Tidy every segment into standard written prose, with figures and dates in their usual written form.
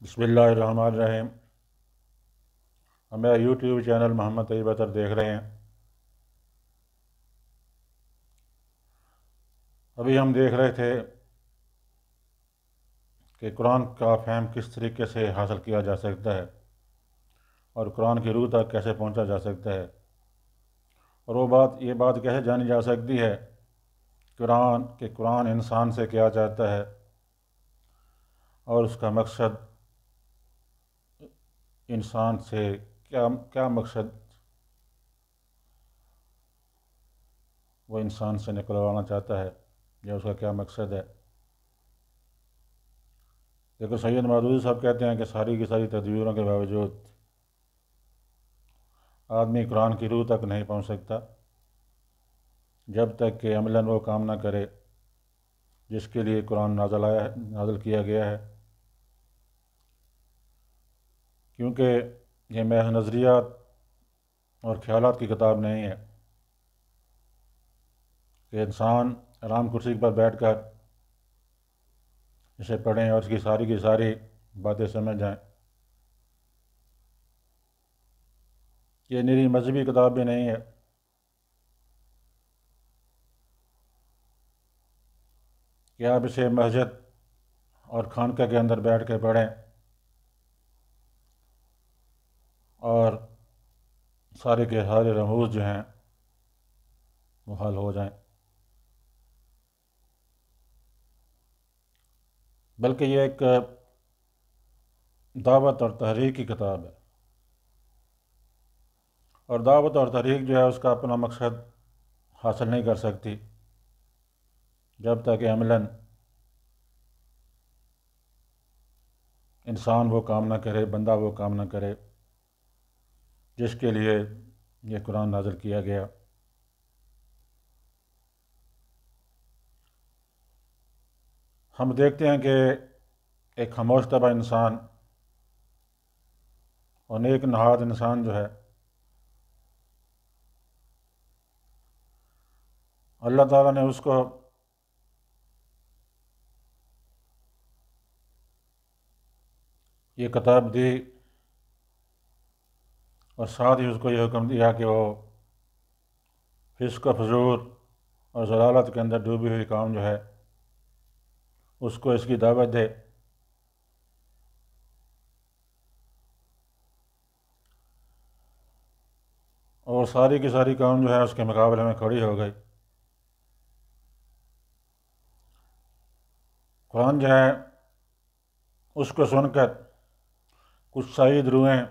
بسم اللہ الرحمن الرحیم۔ ہمیں یوٹیوب چینل محمد طیب اطہر دیکھ رہے ہیں۔ ابھی ہم دیکھ رہے تھے کہ قرآن کا فہم کس طریقے سے حاصل کیا جا سکتا ہے اور قرآن کی روح تک کیسے پہنچا جا سکتا ہے، اور یہ بات کیسے جانی جا سکتی ہے قرآن انسان سے کیا چاہتا ہے اور اس کا مقصد انسان سے کیا مقصد وہ انسان سے نکلوانا چاہتا ہے یا اس کا کیا مقصد ہے۔ لیکن سید مودودی صاحب کہتے ہیں کہ ساری کی ساری تدبیروں کے باوجود آدمی قرآن کی روح تک نہیں پہنچ سکتا جب تک کہ عملاً وہ کام نہ کرے جس کے لیے قرآن نازل کیا گیا ہے، کیونکہ یہ محض نظریات اور خیالات کی کتاب نہیں ہے کہ انسان آرام کرسی پر بیٹھ کر اسے پڑھیں اور اس کی ساری باتیں سمجھ جائیں۔ یہ نری مذہبی کتاب بھی نہیں ہے کہ آپ اسے مسجد اور خانقاہ کے اندر بیٹھ کے پڑھیں اور سارے کے سارے رموز جو ہیں وہ حل ہو جائیں، بلکہ یہ ایک دعوت اور تحریک کی کتاب ہے، اور دعوت اور تحریک جو ہے اس کا اپنا مقصد حاصل نہیں کر سکتی جب تک کہ عملاً انسان وہ کام نہ کرے، بندہ وہ کام نہ کرے جس کے لیے یہ قرآن نازل کیا گیا۔ ہم دیکھتے ہیں کہ ایک خاموش طبع انسان اور نیک نہاد انسان جو ہے، اللہ تعالیٰ نے اس کو یہ کتاب دی اور ساتھ ہی اس کو یہ حکم دیا کہ وہ فسق و فجور اور ضلالت کے اندر ڈوبی ہوئی قوم جو ہے اس کو اس کی دعوت دے، اور ساری کی ساری قوم جو ہے اس کے مقابلے میں کھڑی ہو گئی۔ قرآن جو ہے اس کو سن کر کچھ سعید روحیں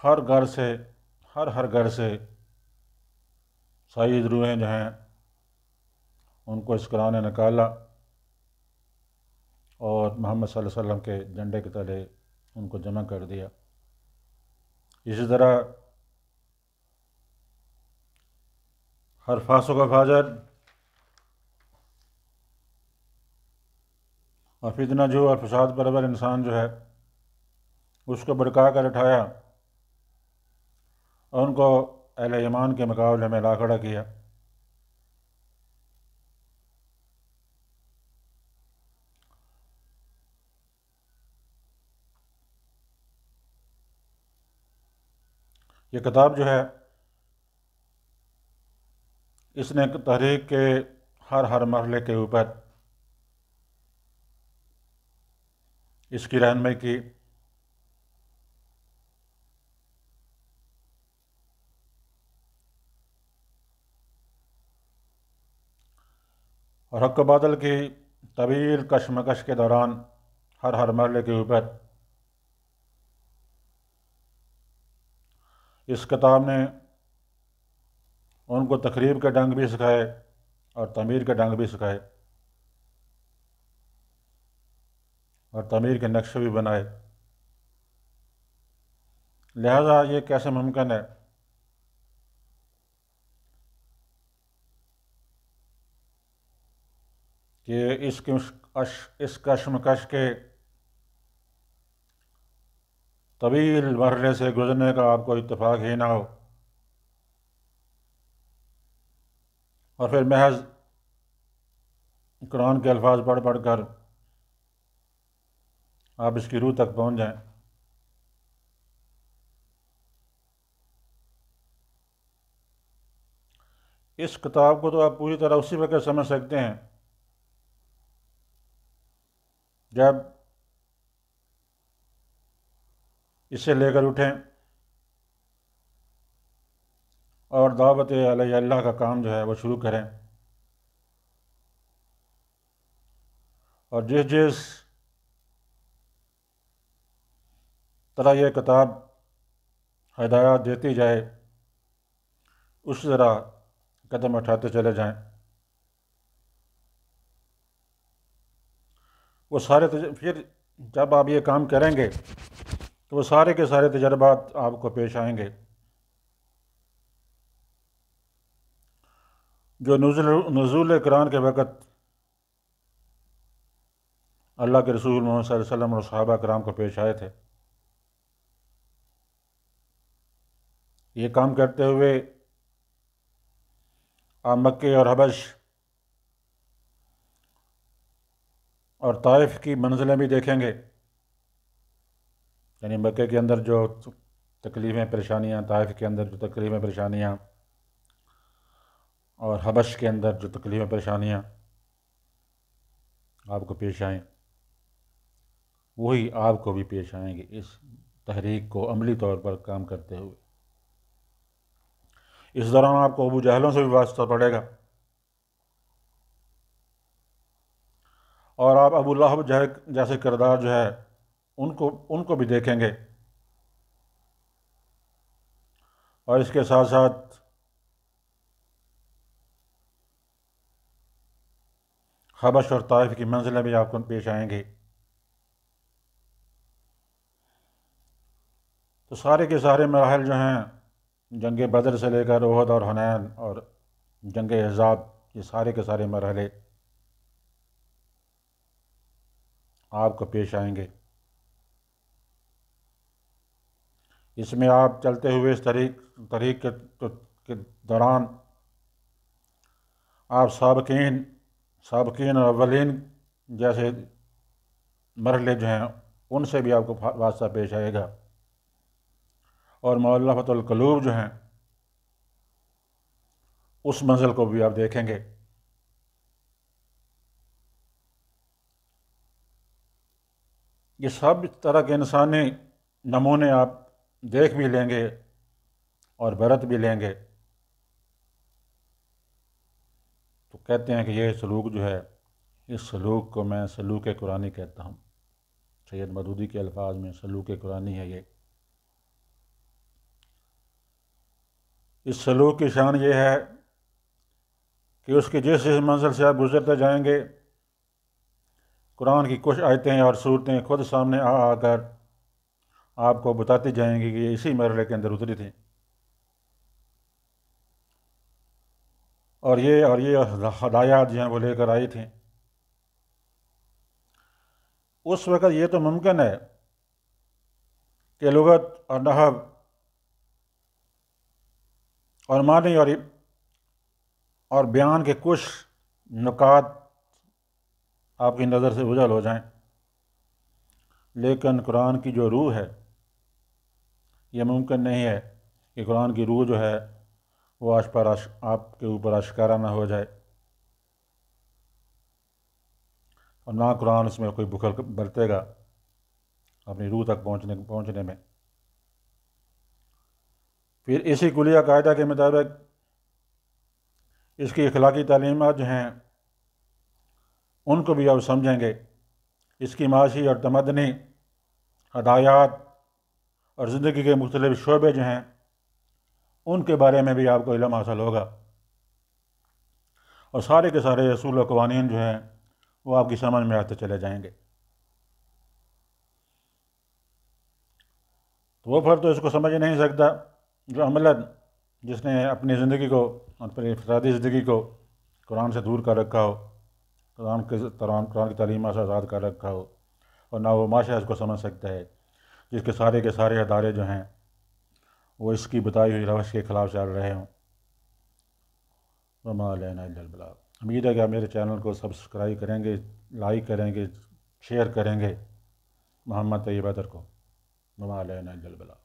ہر گھر سے سعید روحیں جو ہیں ان کو اس قرآن نے نکالا اور محمد صلی اللہ علیہ وسلم کے جھنڈے کے تلے ان کو جمع کر دیا۔ اسی طرح ہر فاسق و فاجر اور فتنہ جو اور فساد پرور انسان جو ہے اس کو بھڑکا کر اٹھایا اور ان کو اہل ایمان کے مقابلے میں لا کھڑا کیا۔ یہ کتاب جو ہے اس نے تحریک کے ہر مرحلے کے اوپر اس کی رہنمائی کی، اور حق و باطل کی طویل کشمکش کے دوران ہر مرحلے کے اوپر اس کتاب نے ان کو تخریب کے ڈنگ بھی سکھائے اور تعمیر کے ڈنگ بھی سکھائے اور تعمیر کے نقشے بھی بنائے۔ لہذا یہ کیسے ممکن ہے کہ اس کشمکش کے طویل مرحلے سے گزرنے کا آپ کو اتفاق ہی نہ ہو، اور پھر محض قرآن کے الفاظ پڑھ کر آپ اس کی روح تک پہنچ جائیں۔ اس کتاب کو تو آپ پوری طرح اسی وقت سمجھ سکتے ہیں جب اسے لے کر اٹھیں اور دعوت علیہ اللہ کا کام جو ہے وہ شروع کریں، اور جس جس طرح یہ کتاب ہدایات دیتی جائے اس طرح قدم اٹھاتے چلے جائیں۔ وہ سارے پھر جب آپ یہ کام کریں گے تو وہ سارے کے سارے تجربات آپ کو پیش آئیں گے جو نزول قرآن کے وقت اللہ کے رسول محمد صلی اللہ علیہ وسلم اور صحابہ کرام کو پیش آئے تھے۔ یہ کام کرتے ہوئے آپ مکے اور حبش اور طائف کی منزلیں بھی دیکھیں گے، یعنی مکے کے اندر جو تکلیفیں پریشانیاں، طائف کے اندر جو تکلیفیں پریشانیاں، اور حبش کے اندر جو تکلیفیں پریشانیاں آپ کو پیش آئیں، وہی آپ کو بھی پیش آئیں گے اس تحریک کو عملی طور پر کام کرتے ہوئے۔ اس دوران آپ کو ابو جہلوں سے بھی واسطہ پڑے گا، اور آپ ابو لہب جیسے کردار جو ہے ان کو بھی دیکھیں گے، اور اس کے ساتھ ساتھ حبش اور طائف کی منزلیں بھی آپ کو پیش آئیں گی۔ تو سارے کے سارے مراحل جو ہیں، جنگ بدر سے لے کر احد اور حنین اور جنگ احزاب، یہ سارے کے سارے مرحلے آپ کو پیش آئیں گے۔ اس میں آپ چلتے ہوئے اس طریق کے دوران آپ سابقین اور اولین جیسے مرحلے جو ہیں ان سے بھی آپ کو واسطہ پیش آئے گا، اور مؤلفۃ القلوب جو ہیں اس منزل کو بھی آپ دیکھیں گے۔ یہ سب طرح کے انسانی نمونے آپ دیکھ بھی لیں گے اور برت بھی لیں گے، تو کہتے ہیں کہ یہ سلوک جو ہے، اس سلوک کو میں سلوک قرآنی کہتا ہوں۔ سید مودودی کے الفاظ میں سلوک قرآنی ہے یہ۔ اس سلوک کی شان یہ ہے کہ اس کی جس منزل سے آپ گزرتے جائیں گے، قرآن کی کچھ آیتیں اور صورتیں خود سامنے آ کر آپ کو بتاتی جائیں گی کہ یہ اسی مرحلے کے اندر اتری تھیں، اور یہ ہدایات جو ہیں وہ لے کر آئی تھیں۔ اس وقت یہ تو ممکن ہے کہ لغت اور نحو اور معنی اور بیان کے کچھ نکات آپ کی نظر سے اوجھل ہو جائیں، لیکن قرآن کی جو روح ہے، یہ ممکن نہیں ہے کہ قرآن کی روح جو ہے وہ آپ کے اوپر آشکارا نہ ہو جائے، اور نہ قرآن اس میں کوئی بخل برتے گا اپنی روح تک پہنچنے میں۔ پھر اسی کلیہ قاعدہ کے مطابق اس کی اخلاقی تعلیمات جو ہیں ان کو بھی آپ سمجھیں گے، اس کی معاشی اور تمدنی ہدایات اور زندگی کے مختلف شعبے جو ہیں ان کے بارے میں بھی آپ کو علم حاصل ہوگا، اور سارے کے سارے اصول و قوانین جو ہیں وہ آپ کی سمجھ میں آتے چلے جائیں گے۔ تو وہ فرد تو اس کو سمجھ نہیں سکتا جو عملاً جس نے اپنی زندگی کو، اپنی انفرادی زندگی کو قرآن سے دور کر رکھا ہو، قرآن کی تعلیمات سے آزاد کر رکھا ہو، اور نہ وہ معاشرہ اس کو سمجھ سکتا ہے، جس کے سارے ادارے جو ہیں وہ اس کی بتائی ہوئی روش کے خلاف چل رہے ہوں۔ وما علینا الا البلاغ۔ امید ہے کہ آپ میرے چینل کو سبسکرائب کریں گے، لائک کریں گے، شیئر کریں گے، محمد طیب ادر کو وما علینا الا البلاغ۔